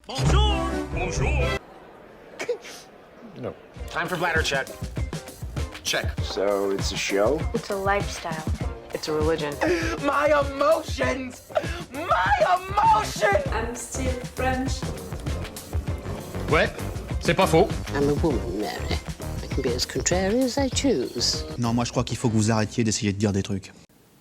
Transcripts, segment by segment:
Bonjour! Bonjour! No. Time for bladder check. Check. So it's a show? It's a lifestyle. It's a religion. My emotions! My emotions! I'm still French. Ouais, c'est pas faux. I'm a woman, Mary. I can be as contrary as I choose. Non, moi je crois qu'il faut que vous arrêtiez d'essayer de dire des trucs.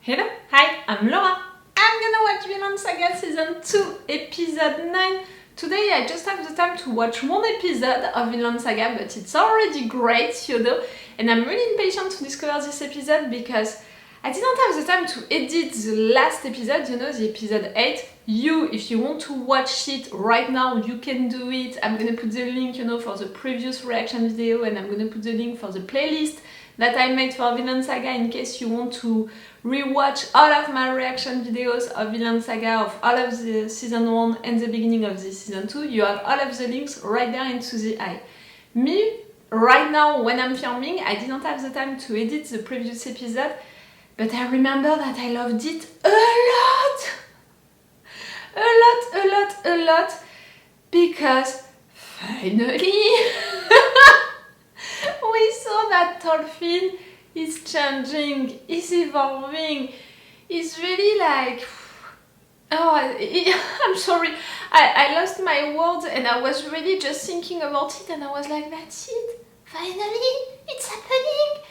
Hello, hi, I'm Laura. I'm gonna watch Vinland Saga Season 2, Episode 9. Today I just have the time to watch one episode of Vinland Saga, but it's already great, you know, and I'm really impatient to discover this episode because I didn't have the time to edit the last episode, you know, the episode 8. If you want to watch it right now, you can do it. I'm gonna put the link, you know, for the previous reaction video, and I'm gonna put the link for the playlist that I made for Vinland Saga in case you want to rewatch all of my reaction videos of Vinland Saga, of all of the season 1 and the beginning of the season 2. You have all of the links right there into the eye. Me, right now, when I'm filming, I didn't have the time to edit the previous episode, but I remember that I loved it a lot, because finally we saw that Thorfinn is changing, is evolving, is really like, I'm sorry, I lost my words and I was really just thinking about it and I was like, that's it, finally, it's happening.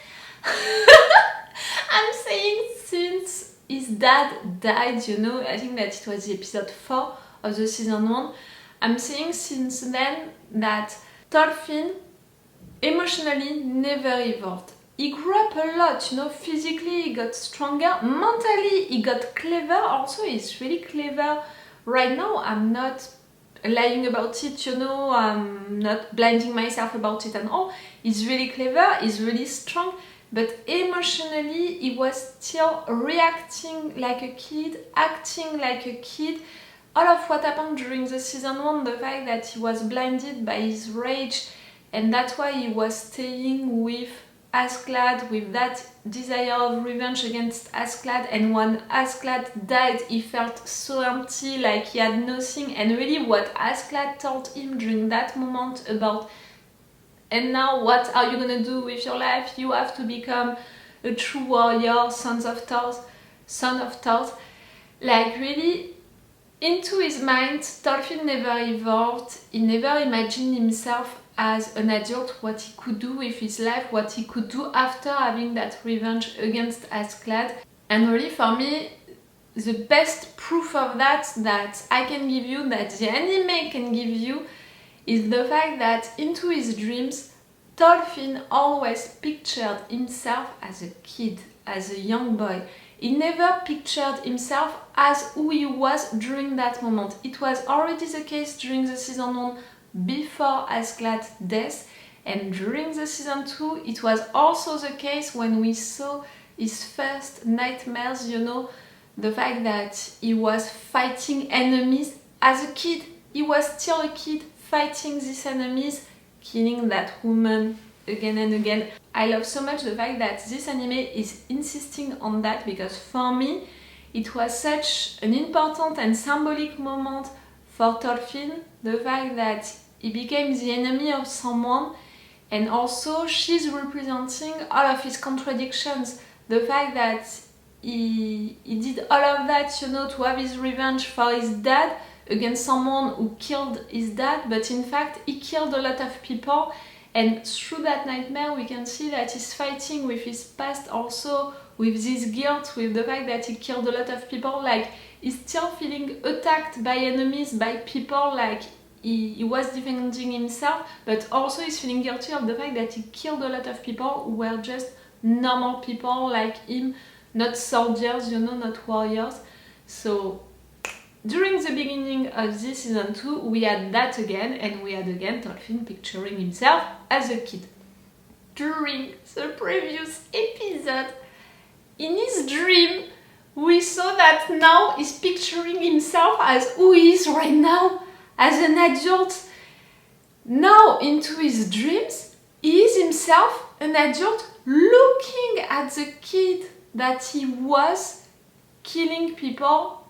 I'm saying since his dad died, you know, I think that it was the episode 4 of the season 1, I'm saying since then that Thorfinn emotionally never evolved. He grew up a lot, you know, physically he got stronger, mentally he got clever, also he's really clever right now. I'm not lying about it, you know, I'm not blinding myself about it and all. He's really clever, he's really strong, but emotionally he was still reacting like a kid, acting like a kid. All of what happened during the season 1, the fact that he was blinded by his rage, and that's why he was staying with Askeladd, with that desire of revenge against Askeladd, and when Askeladd died he felt so empty, like he had nothing, and really what Askeladd told him during that moment about, and now what are you gonna do with your life? You have to become a true warrior, son of Thors. Like really, into his mind, Thorfinn never evolved, he never imagined himself as an adult, what he could do with his life, what he could do after having that revenge against Askeladd. And really for me, the best proof of that I can give you, that the anime can give you, is the fact that into his dreams, Thorfinn always pictured himself as a kid, as a young boy. He never pictured himself as who he was during that moment. It was already the case during the season 1 before Askeladd's death, and during the season 2 it was also the case when we saw his first nightmares, you know, the fact that he was fighting enemies as a kid. He was still a kid fighting these enemies, killing that woman again and again. I love so much the fact that this anime is insisting on that, because for me it was such an important and symbolic moment for Thorfinn, the fact that he became the enemy of someone, and also she's representing all of his contradictions, the fact that he did all of that, you know, to have his revenge for his dad against someone who killed his dad, but in fact he killed a lot of people, and through that nightmare we can see that he's fighting with his past also, with this guilt, with the fact that he killed a lot of people, like he's still feeling attacked by enemies, by people, like he was defending himself, but also he's feeling guilty of the fact that he killed a lot of people who were just normal people like him, not soldiers, you know, not warriors. So during the beginning of this season 2 we had that again, and we had again Thorfinn picturing himself as a kid. During the previous episode, in his dream, we saw that now he's picturing himself as who he is right now, as an adult. Now into his dreams, he is himself an adult looking at the kid that he was killing people,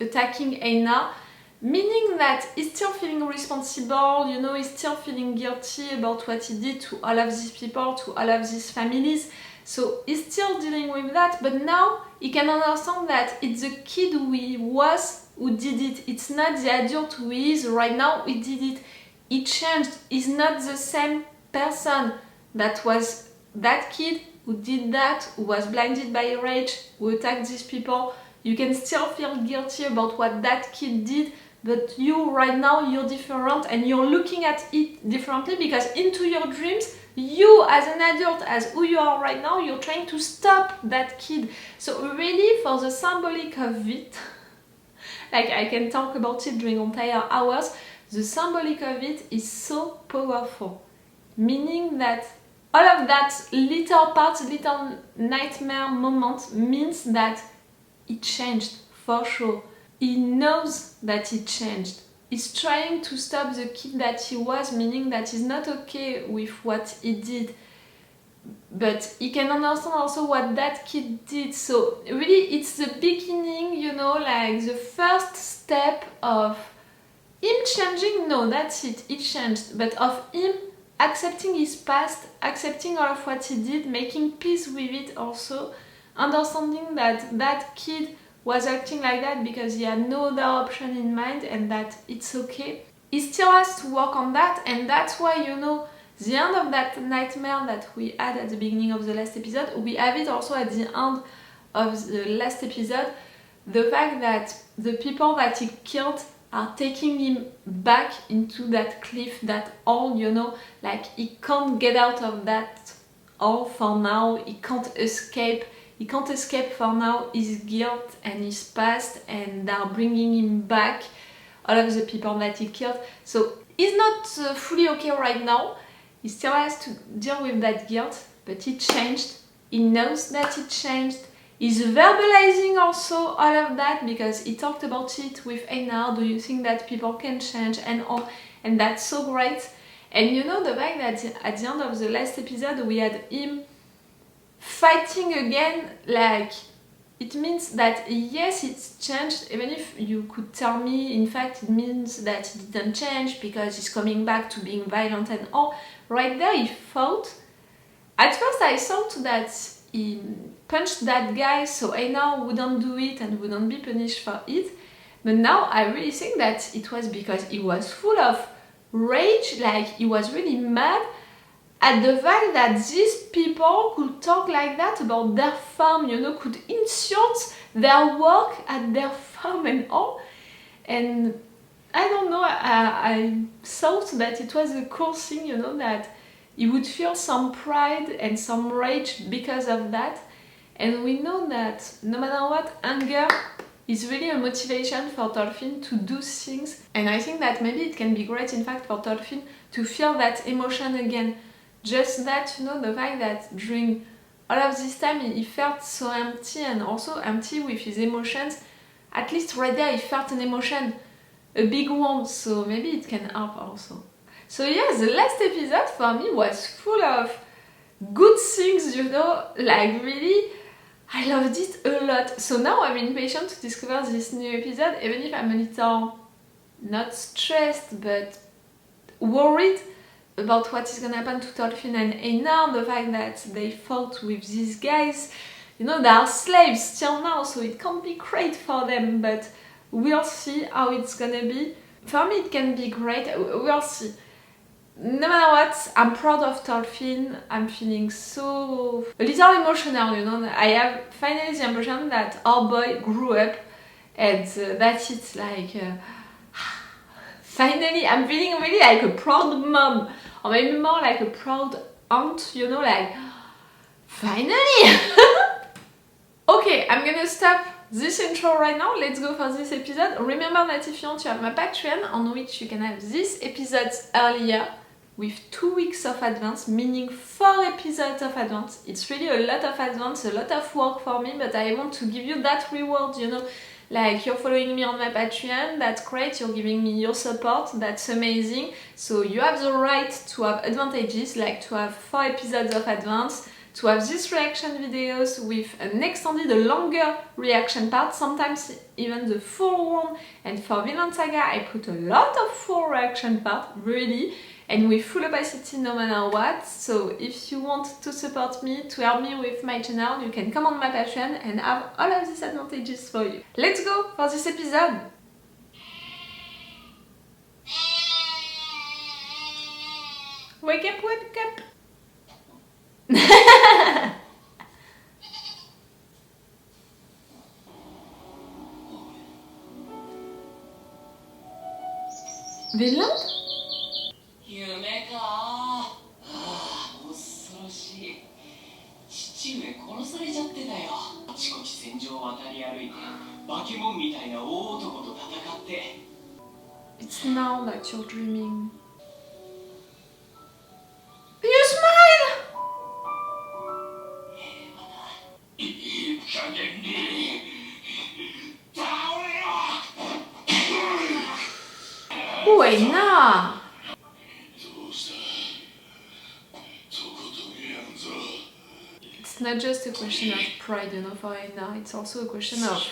attacking Einar. meaning that he's still feeling responsible, you know, he's still feeling guilty about what he did to all of these people, to all of these families. So he's still dealing with that, but now he can understand that it's the kid who he was who did it. It's not the adult who he is right now who did it. He changed. He's not the same person that was that kid who did that, who was blinded by rage, who attacked these people. You can still feel guilty about what that kid did, but you right now, you're different and you're looking at it differently, because into your dreams, you as an adult, as who you are right now, you're trying to stop that kid. So really, for the symbolic of it, like I can talk about it during entire hours, the symbolic of it is so powerful. Meaning that all of that little parts, little nightmare moment means that it changed for sure. He knows that he changed. He's trying to stop the kid that he was, meaning that he's not okay with what he did. But he can understand also what that kid did. So really it's the beginning, you know, like the first step of him changing. No, that's it, he changed. But of him accepting his past, accepting all of what he did, making peace with it also, understanding that that kid was acting like that because he had no other option in mind and that it's okay. He still has to work on that, and that's why, you know, the end of that nightmare that we had at the beginning of the last episode, we have it also at the end of the last episode, the fact that the people that he killed are taking him back into that cliff, that hole, you know, like he can't get out of that hole for now, he can't escape for now his guilt and his past, and they're bringing him back, all of the people that he killed. So he's not fully okay right now, he still has to deal with that guilt, but he changed, he knows that he changed. He's verbalizing also all of that because he talked about it with Einar. Do you think that people can change and all? And that's so great. And you know, the fact that at the end of the last episode we had him fighting again, like it means that yes, it's changed. Even if you could tell me in fact it means that he didn't change because he's coming back to being violent and all, right there he fought. At first I thought that he punched that guy so Einar wouldn't do it and wouldn't be punished for it, but now I really think that it was because he was full of rage, like he was really mad at the fact that these people could talk like that about their farm, you know, could insult their work at their farm and all. And I don't know, I thought that it was a cool thing, you know, that he would feel some pride and some rage because of that. And we know that no matter what, anger is really a motivation for Thorfinn to do things. And I think that maybe it can be great, in fact, for Thorfinn to feel that emotion again. Just that, you know, the fact that during all of this time he felt so empty, and also empty with his emotions. At least right there he felt an emotion, a big one, so maybe it can help also. So yeah, the last episode for me was full of good things, you know, like really, I loved it a lot. So now I'm impatient to discover this new episode, even if I'm a little, not stressed, but worried about what is gonna happen to Thorfinn and Einar, the fact that they fought with these guys. You know, they are slaves still now, so it can't be great for them, but we'll see how it's gonna be. For me it can be great, we'll see. No matter what, I'm proud of Thorfinn. I'm feeling so a little emotional, you know. I have finally the impression that our boy grew up, and that's it, like finally I'm feeling really like a proud mom, or maybe more like a proud aunt, you know, like finally. Okay, I'm gonna stop this intro right now. Let's go for this episode. Remember that if you want to have my Patreon, on which you can have these episodes earlier, with 2 weeks of advance, meaning 4 episodes of advance. It's really a lot of advance, a lot of work for me, but I want to give you that reward, you know. Like, you're following me on my Patreon, that's great, you're giving me your support, that's amazing. So you have the right to have advantages, like to have 4 episodes of advance, to have these reaction videos with an extended, a longer reaction part, sometimes even the full one. And for Vinland Saga I put a lot of full reaction part, really, and with full opacity no matter what. So if you want to support me, to help me with my channel, you can come on my Patreon and have all of these advantages for you. Let's go for this episode! Wake up, wake up! Vinland? 夢かああ恐ろしい父上殺されちゃってたよあちこち戦場を渡り歩いて化け物みたいな大男と戦って It's now that you're dreaming. You smile! まだいい加減に倒れろ Wait, nah! It's not just a question of pride, you know, for Aina, it's also a question of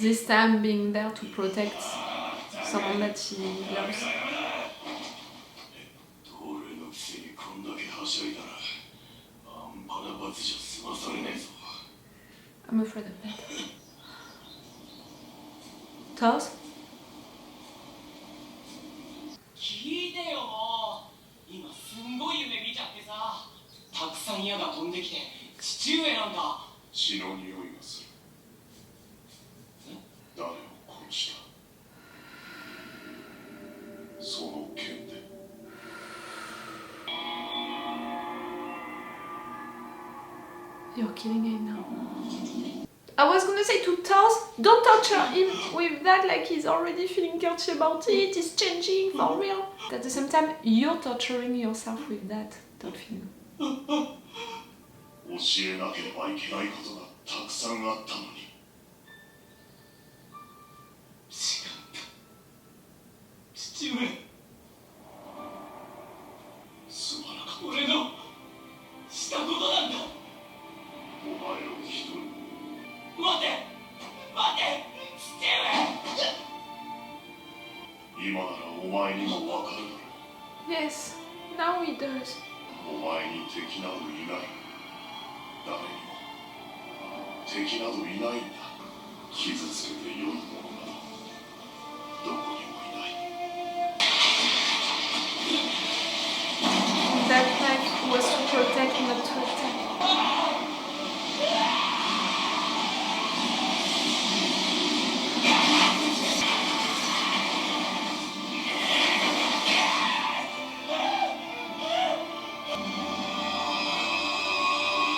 this time being there to protect someone that she loves. I'm afraid of that. Thors? 聞いてよもう今すんごい夢見ちゃってさたくさん矢が飛んできて父上なんか血の匂いがする誰を殺したその剣で You're killing him now. I was gonna say to Thors, don't torture him with that, like he's already feeling guilty about it, he's changing for real. But at the same time, you're torturing yourself with that, Thorfinn. 教えなければいけないことがたくさんあったのに違った父上すまなかった俺のしたことなんだお前を一人待て待て父上今ならお前にもわかる Yes, now he does. お前に敵などいない誰にも敵などいないんだ傷つけて良いものなどどこにもいない That knife was to protect, not to attack.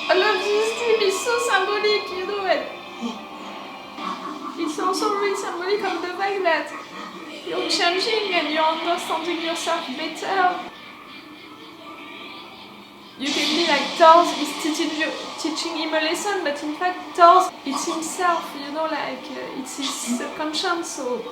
I love this theme, it's so symbolic, you know it. It's also really symbolic of the fact that you're changing and you're understanding yourself better. You can be like Thors is teaching him a lesson, but in fact Thors, it's himself, you know, like it's his subconscious, so...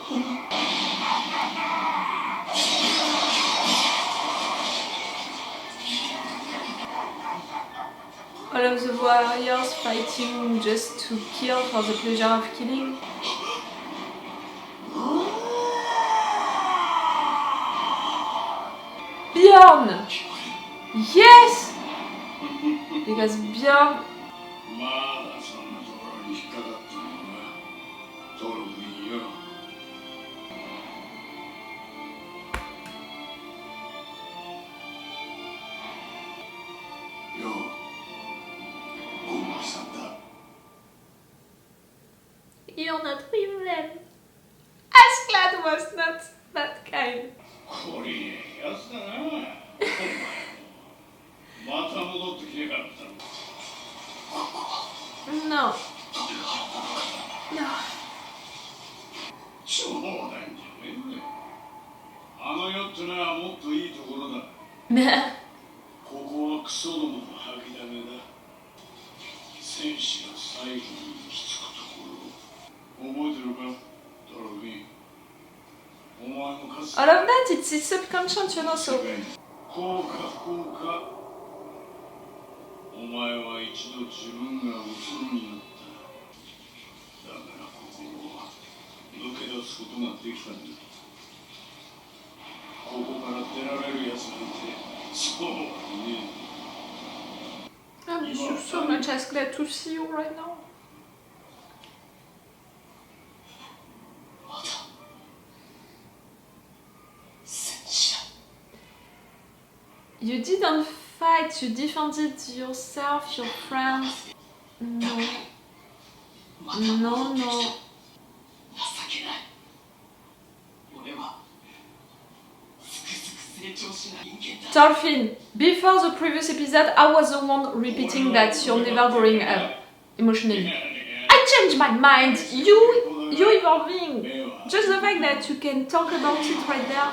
All of the warriors fighting just to kill for the pleasure of killing. Bjorn! Yes! Because Bjorn... まだそんなところに引っかかってるのがトロによようお前さんだ You're not Vinland. Askeladd was not that kind. こりやつだなまた戻ってきてからったの No. No. 冗談じゃねえあの世ってのはもっといいところだここはクソどもの吐きだめだ戦士が最後に行き着くところ覚えてるかトロフィー All of that, it's his subconscious, you know, so... お前は一度自分が嘘になった。だから心を抜け出すことができたんだ。ここから出られるやつなんてそうはねえ。 I miss you so much, Askeladd, to see you right now. You didn't fight, you defended yourself, your friends. No. No, no. Thorfinn, before the previous episode, I was the one repeating that you're never growing up emotionally. I changed my mind. You evolving. Just the fact that you can talk about it right there.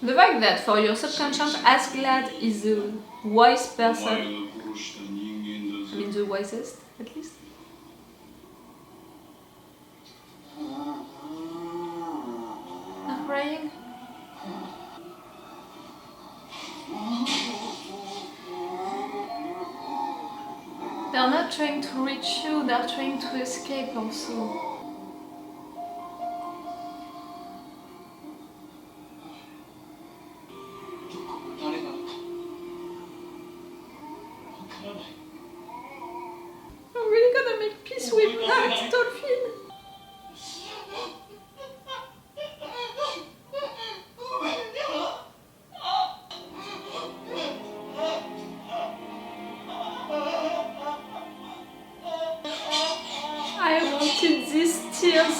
The fact that for your subconscious, Askeladd is a wise person. I mean, the wisest, at least. I'm crying. They're not trying to reach you, they're trying to escape also. I'm really gonna make peace with that, Thorfinn. I wanted these tears.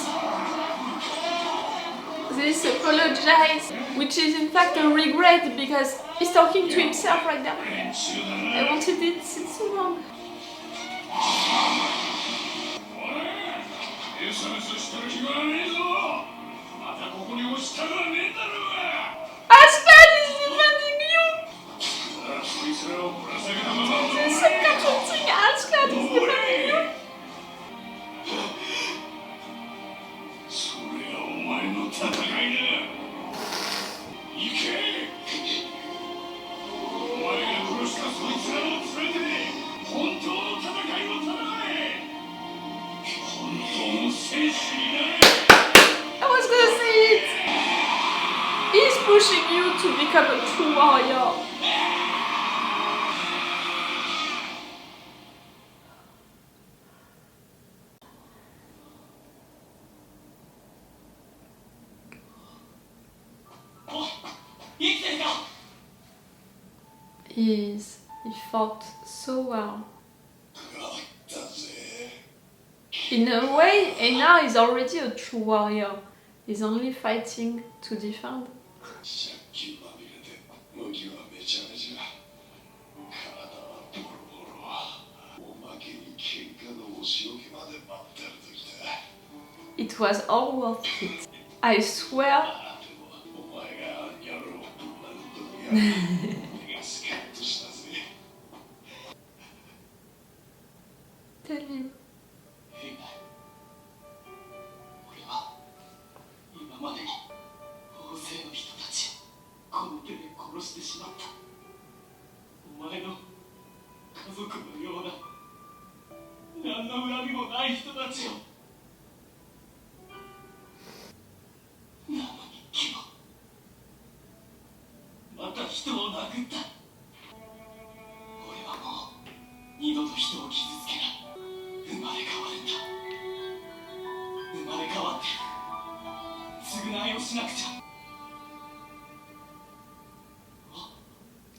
This apologize, which is in fact a regret because he's talking to himself right now. I wanted it since so long. Askeladd is defending you! The subconscious thing, Askeladd is defending you! I was gonna say it! He's pushing you to become a true warrior. He fought so well. In a way, and now he's already a true warrior. He's only fighting to defend. It was all worth it. I swear. Tell him.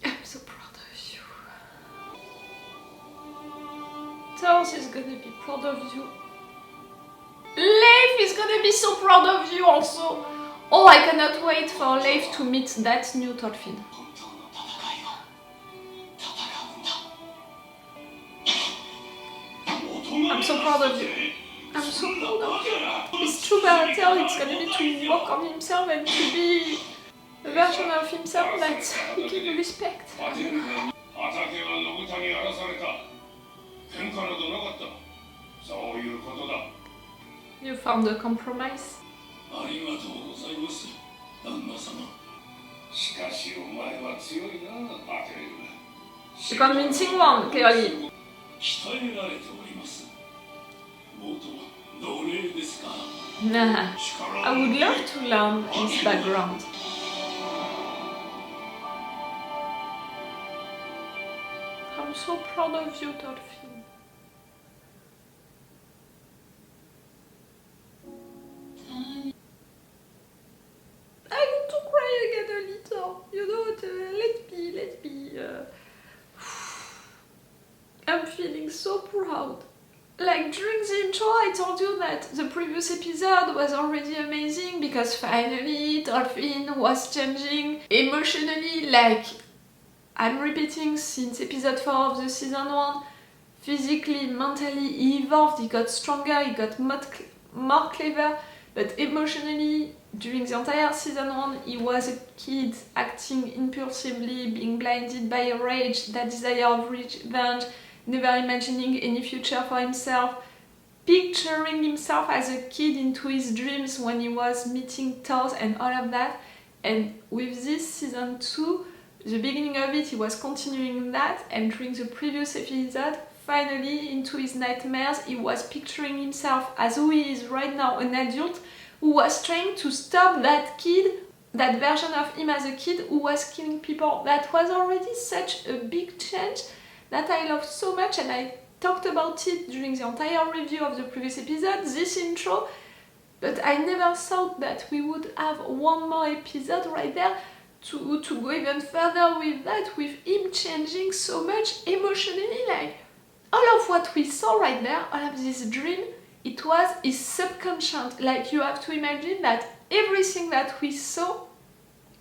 I'm so proud of you. Thors is gonna be proud of you. Leif is gonna be so proud of you also. Oh, I cannot wait for Leif to meet that new Thorfinn. I'm so proud of you. I'm so proud of you. His true battle it's gonna be to work on himself and to be a version of himself that he can respect. You found a compromise. 旦那様。しかしお前は強いな、バテル。 You're convincing one, clearly. 鍛えられております。元奴隷ですか。 Nah. I would love to learn his background. I'm so proud of you, Thorfinn. I want to cry again a little. You know, let me. I'm feeling so proud. Like during the intro, I told you that the previous episode was already amazing because finally Thorfinn was changing emotionally. Like, I'm repeating since episode 4 of the season 1, physically, mentally, he evolved, he got stronger, he got more clever, but emotionally, during the entire season 1, he was a kid acting impulsively, being blinded by rage, that desire of revenge, never imagining any future for himself, picturing himself as a kid into his dreams when he was meeting Thors and all of that. And with this season 2, the beginning of it, he was continuing that, and during the previous episode, finally, into his nightmares, he was picturing himself as who he is right now, an adult who was trying to stop that kid, that version of him as a kid who was killing people. That was already such a big change that I loved so much, and I talked about it during the entire review of the previous episode, this intro, but I never thought that we would have one more episode right there to go even further with that, with him changing so much emotionally. Like, all of what we saw right there, all of this dream, it was his subconscient. Like, you have to imagine that everything that we saw,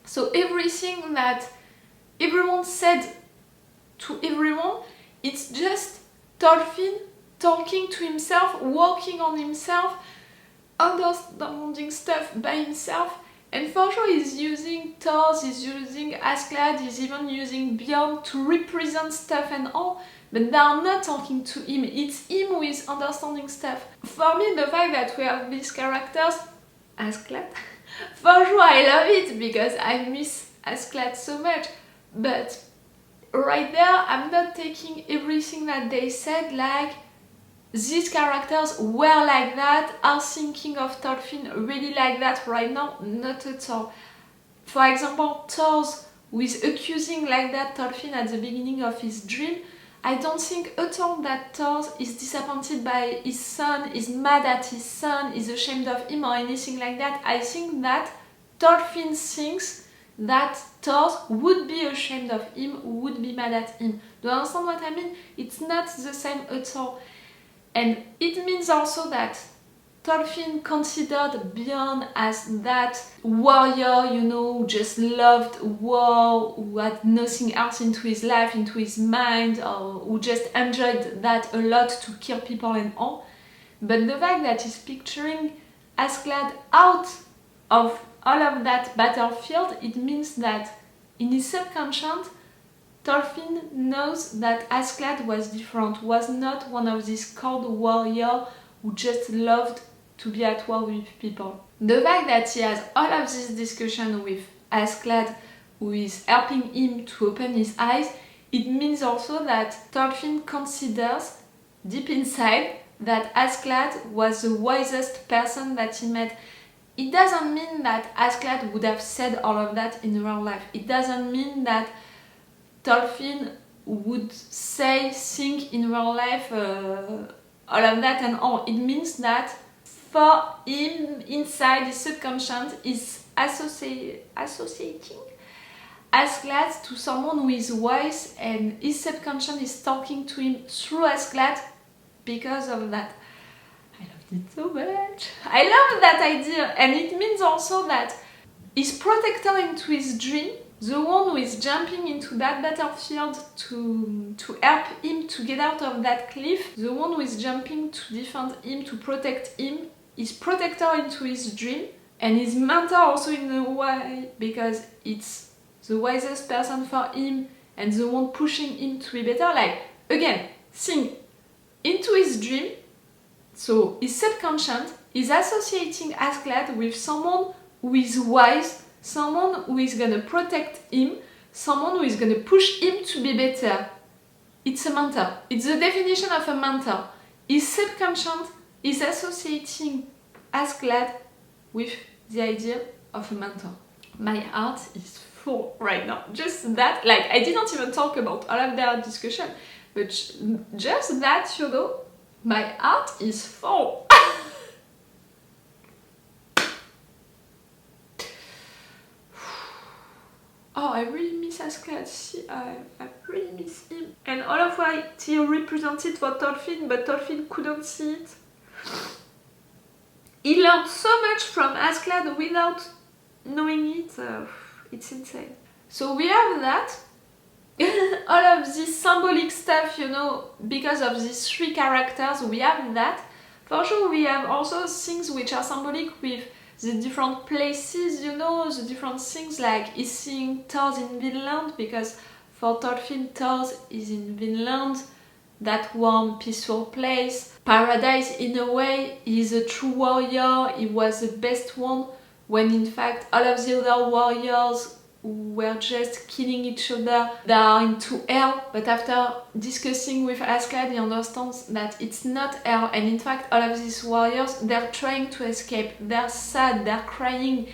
so everything that everyone said to everyone, it's just Thorfinn talking to himself, working on himself, understanding stuff by himself. And for sure he's using Thors, he's using Askeladd, he's even using Bjorn to represent stuff and all, but they are not talking to him, it's him who is understanding stuff. For me, the fact that we have these characters, Askeladd, for sure I love it because I miss Askeladd so much, but right there I'm not taking everything that they said like these characters were like that, are thinking of Thorfinn really like that right now, not at all. For example, Thors, who is accusing like that Thorfinn at the beginning of his dream, I don't think at all that Thors is disappointed by his son, is mad at his son, is ashamed of him or anything like that. I think that Thorfinn thinks that Thors would be ashamed of him, would be mad at him. Do you understand what I mean? It's not the same at all. And it means also that Thorfinn considered Bjorn as that warrior, you know, who just loved war, who had nothing else into his life, into his mind, or who just enjoyed that a lot to kill people and all. But the fact that he's picturing Askeladd out of all of that battlefield, it means that in his subconscious, Thorfinn knows that Askeladd was different, was not one of these cold warriors who just loved to be at war with people. The fact that he has all of this discussion with Askeladd, who is helping him to open his eyes, it means also that Thorfinn considers deep inside that Askeladd was the wisest person that he met. It doesn't mean that Askeladd would have said all of that in real life. It doesn't mean that Thorfinn would say, think in real life, all of that and all. It means that for him, inside his subconscious, is associating Askeladd to someone who is wise, and his subconscious is talking to him through Askeladd because of that. I loved it so much. I love that idea, and it means also that his protector into his dream, the one who is jumping into that battlefield to help him to get out of that cliff, the one who is jumping to defend him, to protect him, his protector into his dream, and his mentor also in a way, because it's the wisest person for him and the one pushing him to be better. Like, again, think into his dream, so his subconscious is associating Askeladd with someone who is wise, someone who is gonna protect him, someone who is gonna push him to be better. It's a mentor. It's the definition of a mentor. His subconscient is associating Askeladd with the idea of a mentor. My heart is full right now. Just that, like, I didn't even talk about all of their discussion, but just that, you know, my heart is full. Oh, I really miss Askeladd. See, I really miss him. And all of what he represented for Thorfinn, but Thorfinn couldn't see it. He learned so much from Askeladd without knowing it. It's insane. So we have that. All of this symbolic stuff, you know, because of these three characters, we have that. For sure, we have also things which are symbolic with the different places, you know, the different things, like he's seeing Thors in Vinland, because for Thorfinn, Thors is in Vinland, that warm, peaceful place. Paradise, in a way, he's a true warrior, he was the best one, when in fact all of the other warriors were just killing each other, they are into hell. But after discussing with Askeladd, he understands that it's not hell, and in fact all of these warriors, they're trying to escape, they're sad, they're crying,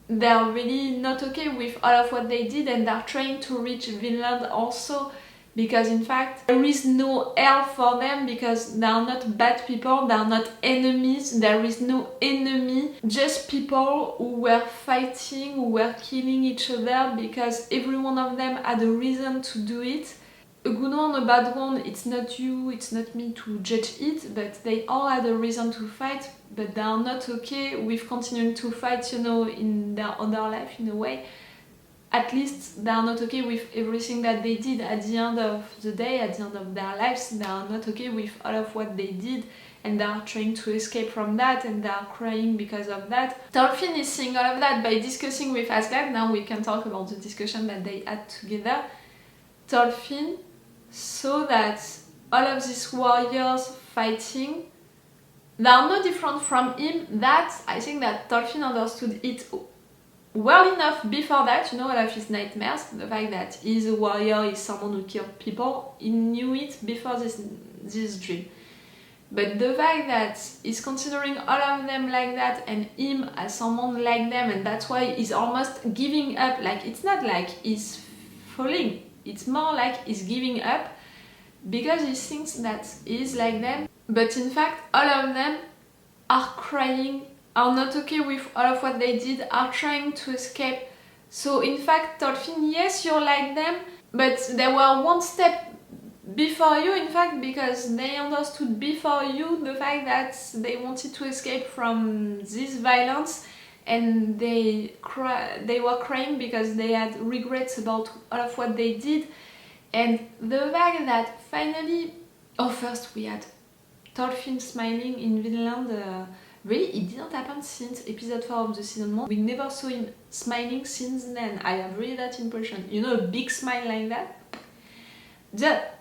they're really not okay with all of what they did, and they're trying to reach Vinland also, because in fact there is no hell for them, because they are not bad people, they are not enemies, there is no enemy, just people who were fighting, who were killing each other, because every one of them had a reason to do it. A good one, a bad one, it's not you, it's not me to judge it, but they all had a reason to fight, but they are not okay with continuing to fight, you know, in their other life, in a way. At least they are not okay with everything that they did at the end of the day, at the end of their lives. They are not okay with all of what they did, and they are trying to escape from that, and they are crying because of that. Thorfinn is seeing all of that by discussing with Askeladd. Now we can talk about the discussion that they had together. Thorfinn saw that all of these warriors fighting, they are no different from him. That, I think that Thorfinn understood it well enough before that, you know, all of his nightmares, the fact that he's a warrior, he's someone who killed people, he knew it before this dream. But the fact that he's considering all of them like that, and him as someone like them, and that's why he's almost giving up, like, it's not like he's falling, it's more like he's giving up, because he thinks that he's like them, but in fact all of them are crying, are not okay with all of what they did, are trying to escape. So in fact, Thorfinn, yes, you're like them, but they were one step before you, in fact, because they understood before you the fact that they wanted to escape from this violence, and they were crying because they had regrets about all of what they did. And the fact that finally, first we had Thorfinn smiling in Vinland. Really, it didn't happen since episode 4 of the season 1. We never saw him smiling since then. I have really that impression. You know, a big smile like that.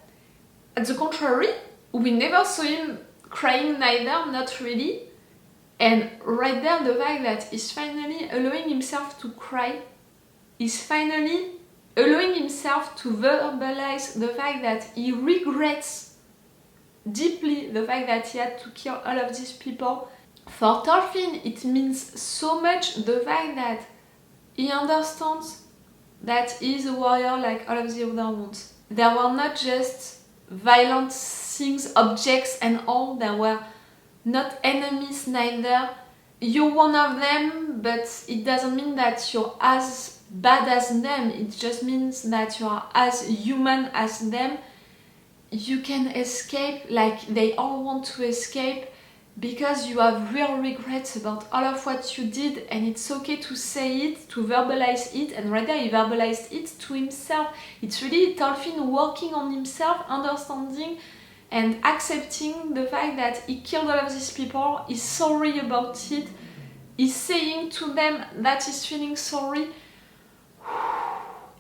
At the contrary, we never saw him crying neither, not really. And right there, the fact that he's finally allowing himself to cry, is finally allowing himself to verbalize the fact that he regrets deeply the fact that he had to kill all of these people. For Thorfinn, it means so much, the fact that he understands that he is a warrior like all of the other ones. There were not just violent things, objects and all, there were not enemies neither. You're one of them, but it doesn't mean that you're as bad as them, it just means that you are as human as them. You can escape, like they all want to escape, because you have real regrets about all of what you did, and it's okay to say it, to verbalize it, and right there he verbalized it to himself. It's really Thorfinn working on himself, understanding and accepting the fact that he killed all of these people, he's sorry about it, he's saying to them that he's feeling sorry.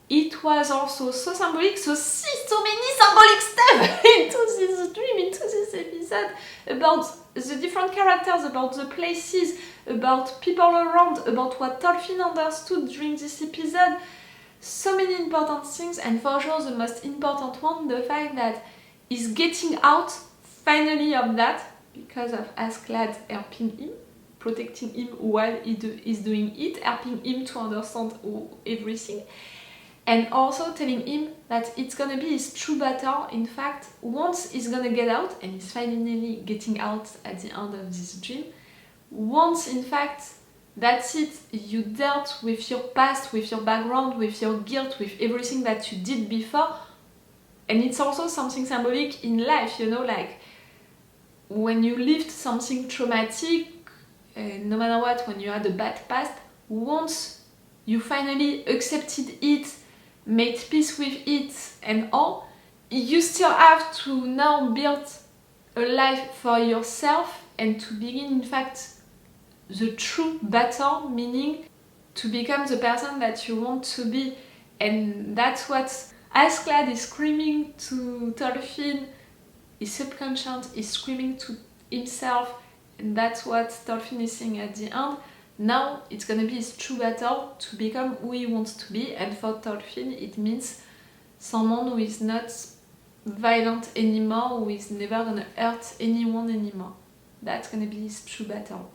It was also so symbolic, so many symbolic stuff into this dream, into this episode, about the different characters, about the places, about people around, about what Thorfinn understood during this episode. So many important things, and for sure the most important one, the fact that he's getting out finally of that because of Askeladd helping him, protecting him while he's doing it, helping him to understand everything. And also telling him that it's gonna be his true battle. In fact, once he's gonna get out, and he's finally getting out at the end of this dream, once in fact that's it, you dealt with your past, with your background, with your guilt, with everything that you did before. And it's also something symbolic in life, you know, like when you lived something traumatic, no matter what, when you had a bad past, once you finally accepted it, made peace with it and all, you still have to now build a life for yourself and to begin in fact the true battle, meaning to become the person that you want to be. And that's what Askeladd is screaming to Thorfinn, his subconscient is screaming to himself, and that's what Thorfinn is saying at the end. Now it's gonna be his true battle to become who he wants to be, and for Thorfinn it means someone who is not violent anymore, who is never gonna hurt anyone anymore. That's gonna be his true battle.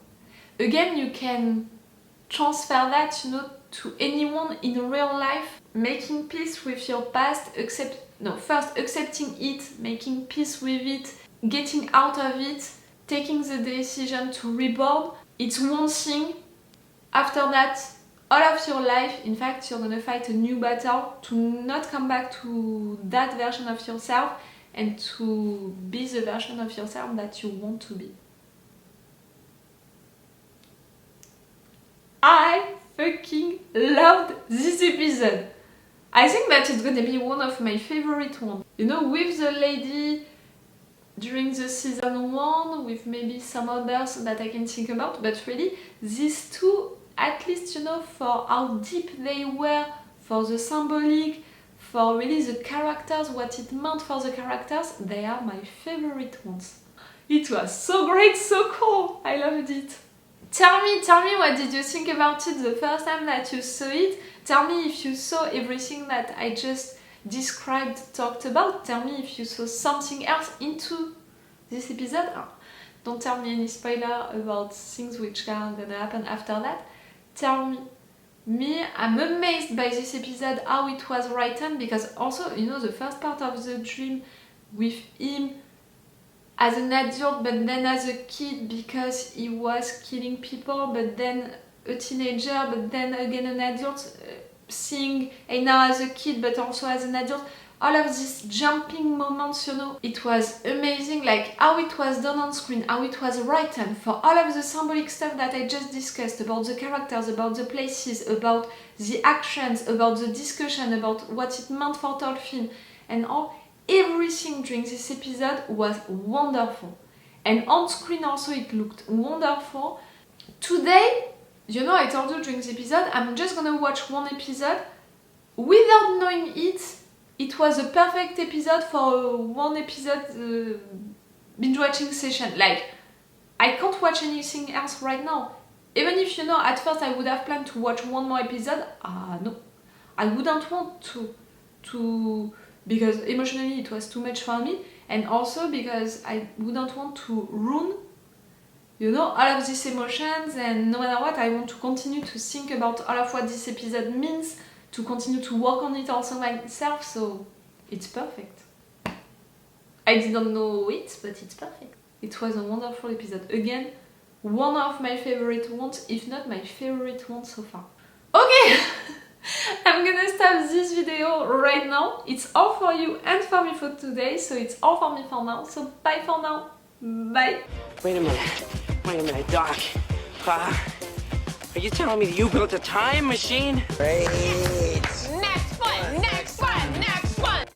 Again, you can transfer that, you know, to anyone in real life. Making peace with your past, first accepting it, making peace with it, getting out of it, taking the decision to reborn. It's one thing. After that, all of your life, in fact, you're gonna fight a new battle to not come back to that version of yourself and to be the version of yourself that you want to be. I fucking loved this episode. I think that it's gonna be one of my favorite ones. You know, with the lady during the season 1, with maybe some others that I can think about, but really, these two, at least, you know, for how deep they were, for the symbolic, for really the characters, what it meant for the characters, they are my favorite ones. It was so great, so cool, I loved it. Tell me what did you think about it the first time that you saw it? Tell me if you saw everything that I just described, talked about. Tell me if you saw something else into this episode. Don't tell me any spoiler about things which are gonna happen after that. Tell me. Me, I'm amazed by this episode, how it was written, because also, you know, the first part of the dream with him as an adult but then as a kid because he was killing people, but then a teenager, but then again an adult, seeing and now as a kid but also as an adult, all of these jumping moments, you know, it was amazing, like how it was done on screen, how it was written, for all of the symbolic stuff that I just discussed, about the characters, about the places, about the actions, about the discussion, about what it meant for Thorfinn, and all. Everything during this episode was wonderful, and on screen also it looked wonderful. Today, you know, I told you during the episode, I'm just gonna watch one episode without knowing it. It was a perfect episode for one episode binge watching session. Like, I can't watch anything else right now. Even if, you know, at first I would have planned to watch one more episode, no, I wouldn't want to because emotionally it was too much for me, and also because I wouldn't want to ruin, you know, all of these emotions, and no matter what, I want to continue to think about all of what this episode means, to continue to work on it also myself, so it's perfect. I didn't know it, but it's perfect. It was a wonderful episode. Again, one of my favorite ones, if not my favorite one so far. Okay! I'm gonna stop this video right now. It's all for you and for me for today, so it's all for me for now. So bye for now. Bye. Wait a minute, Doc. Are you telling me that you built a time machine? Hey.